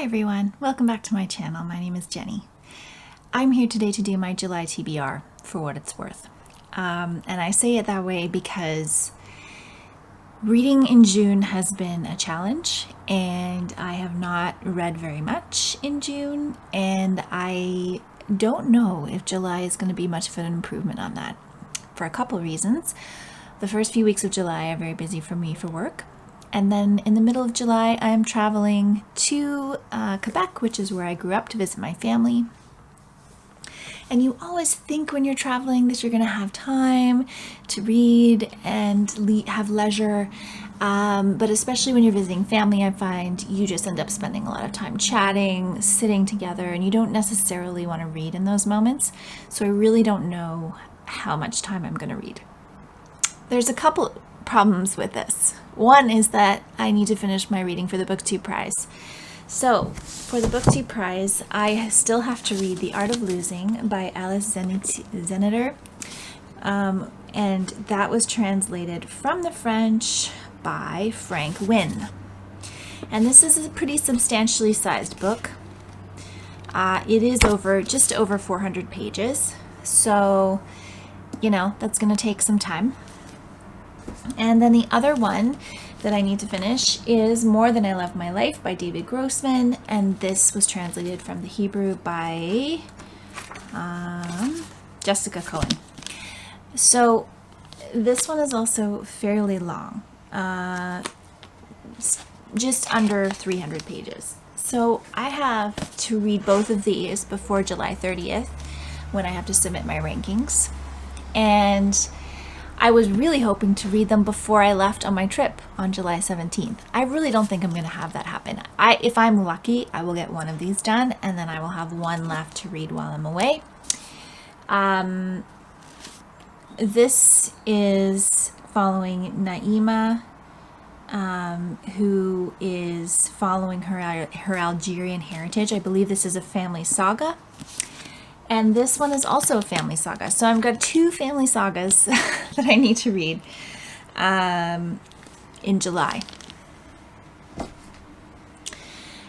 Hi everyone, welcome back to my channel. My name is Jenny. I'm here today to do my July TBR for what it's worth. And I say it that way because reading in June has been a challenge and I have not read very much in June, and I don't know if July is going to be much of an improvement on that for a couple reasons. The first few weeks of July are very busy for me for work. And then in the middle of July, I am traveling to Quebec, which is where I grew up, to visit my family. And you always think when you're traveling that you're going to have time to read and have leisure. But especially when you're visiting family, I find you just end up spending a lot of time chatting, sitting together, and you don't necessarily want to read in those moments. So I really don't know how much time I'm going to read. There's a couple problems with this. One is that I need to finish my reading for the BookTube Prize. So for the BookTube Prize, I still have to read The Art of Losing by Alice Zeniter. And that was translated from the French by Wynne. And this is a pretty substantially sized book. It is just over 400 pages. So, that's going to take some time. And then the other one that I need to finish is More Than I Love My Life by David Grossman, and this was translated from the Hebrew by Jessica Cohen. So this one is also fairly long, just under 300 pages. So I have to read both of these before July 30th, when I have to submit my rankings. And I was really hoping to read them before I left on my trip on July 17th. I really don't think I'm going to have that happen. If I'm lucky, I will get one of these done, and then I will have one left to read while I'm away. This is following Naima, who is following her Algerian heritage. I believe this is a family saga. And this one is also a family saga. So I've got two family sagas that I need to read in July.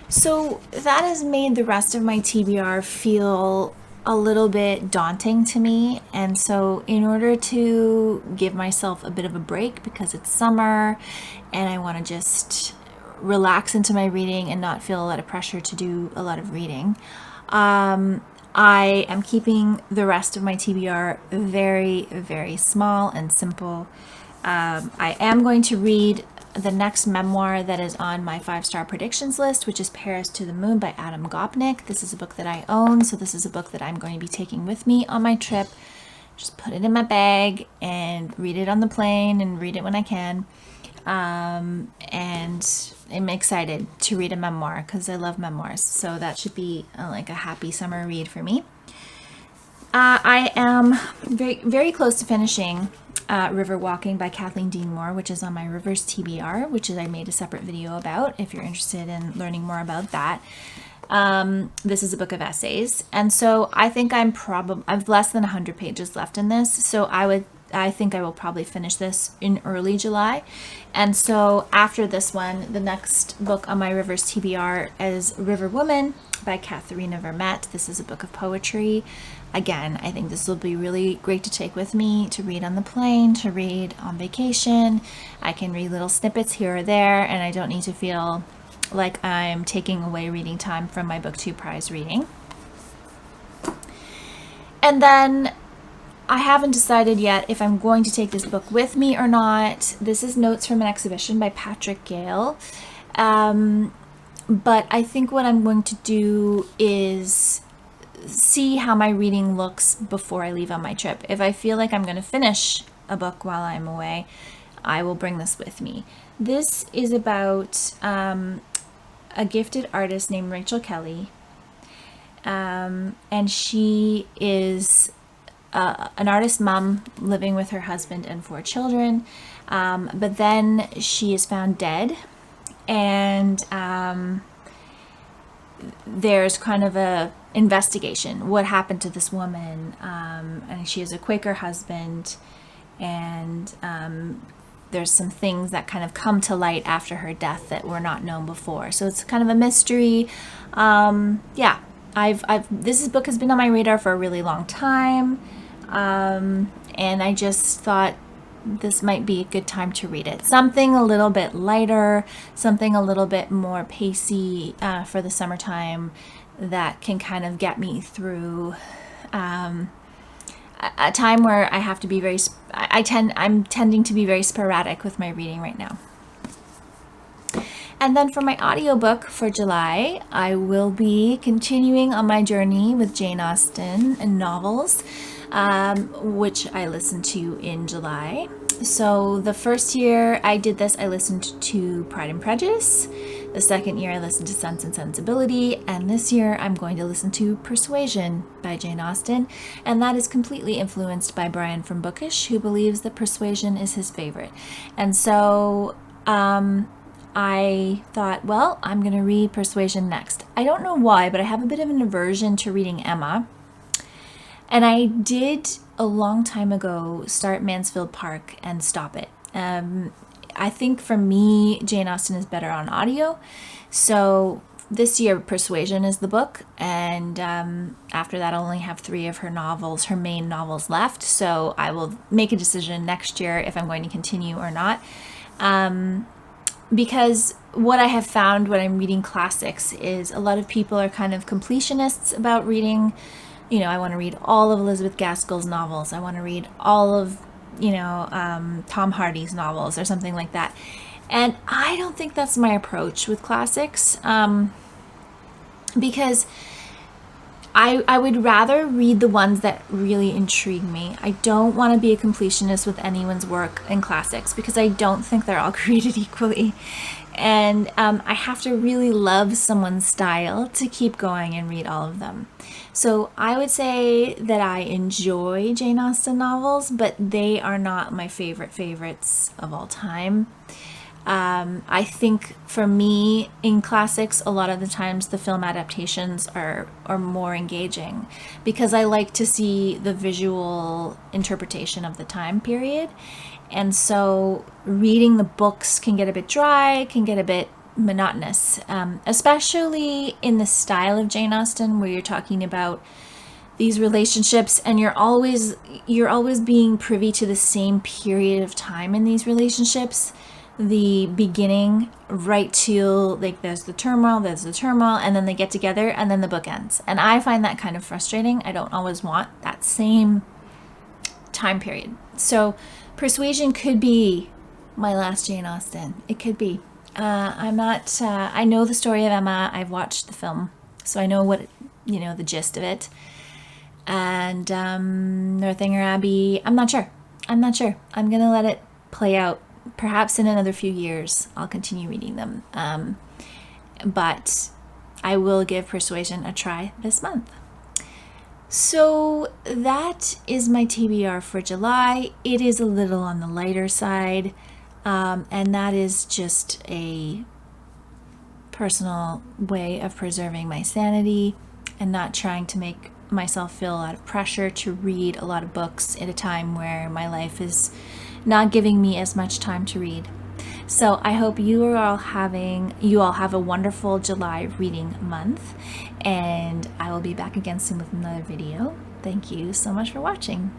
So that has made the rest of my TBR feel a little bit daunting to me. And so in order to give myself a bit of a break, because it's summer and I want to just relax into my reading and not feel a lot of pressure to do a lot of reading, I am keeping the rest of my TBR very, very small and simple. I am going to read the next memoir that is on my 5-star predictions list, which is Paris to the Moon by Adam Gopnik. This is a book that I own, so this is a book that I'm going to be taking with me on my trip. Just put it in my bag and read it on the plane and read it when I can. And I'm excited to read a memoir because I love memoirs, so that should be like a happy summer read for me. I am very, very close to finishing Riverwalking by Kathleen Moore, which is on my Rivers TBR, which I made a separate video about if you're interested in learning more about that. This is a book of essays, and so I think I've less than 100 pages left in this, so I think I will probably finish this in early July. And so after this one, the next book on my Rivers TBR is River Woman by Katherena Vermette. This is a book of poetry. Again, I think this will be really great to take with me, to read on the plane, to read on vacation. I can read little snippets here or there, and I don't need to feel like I'm taking away reading time from my BookTube Prize reading. And then I haven't decided yet if I'm going to take this book with me or not. This is Notes from an Exhibition by Gale. But I think what I'm going to do is see how my reading looks before I leave on my trip. If I feel like I'm going to finish a book while I'm away, I will bring this with me. This is about a gifted artist named Rachel Kelly. And she is an artist mom living with her husband and 4 children, but then she is found dead, and there's kind of a investigation. What happened to this woman? And she has a Quaker husband, and there's some things that kind of come to light after her death that were not known before. So it's kind of a mystery. Yeah, this book has been on my radar for a really long time, and I just thought this might be a good time to read it. Something a little bit lighter, something a little bit more pacey for the summertime that can kind of get me through a time where I have to be very, I'm tending to be very sporadic with my reading right now. And then for my audiobook for July, I will be continuing on my journey with Jane Austen and novels, which I listened to in July. So the first year I did this, I listened to Pride and Prejudice. The second year I listened to Sense and Sensibility. And this year I'm going to listen to Persuasion by Jane Austen. And that is completely influenced by Brian from Bookish, who believes that Persuasion is his favorite. And so I thought, well, I'm going to read Persuasion next. I don't know why, but I have a bit of an aversion to reading Emma. And I did a long time ago start Mansfield Park and stop it. I think for me, Jane Austen is better on audio. So this year, Persuasion is the book. And after that, I'll only have 3 of her novels, her main novels left. So I will make a decision next year if I'm going to continue or not. Because what I have found when I'm reading classics is a lot of people are kind of completionists about reading. You know, I want to read all of Elizabeth Gaskell's novels. I want to read all of, Tom Hardy's novels or something like that. And I don't think that's my approach with classics, because I would rather read the ones that really intrigue me. I don't want to be a completionist with anyone's work in classics because I don't think they're all created equally. And I have to really love someone's style to keep going and read all of them. So I would say that I enjoy Jane Austen novels, but they are not my favorites of all time. I think for me in classics, a lot of the times the film adaptations are more engaging because I like to see the visual interpretation of the time period. And so reading the books can get a bit dry, can get a bit monotonous, especially in the style of Jane Austen where you're talking about these relationships and you're always being privy to the same period of time in these relationships. The beginning right till like there's the turmoil, and then they get together and then the book ends. And I find that kind of frustrating. I don't always want that same time period. So Persuasion could be my last Jane Austen. It could be. I'm not, I know the story of Emma. I've watched the film, so I know what, the gist of it. And Northanger Abbey, I'm not sure. I'm going to let it play out. Perhaps in another few years, I'll continue reading them. But I will give Persuasion a try this month. So that is my TBR for July. It is a little on the lighter side. And that is just a personal way of preserving my sanity and not trying to make myself feel a lot of pressure to read a lot of books at a time where my life is not giving me as much time to read. So I hope you all have a wonderful July reading month, and I will be back again soon with another video. Thank you so much for watching.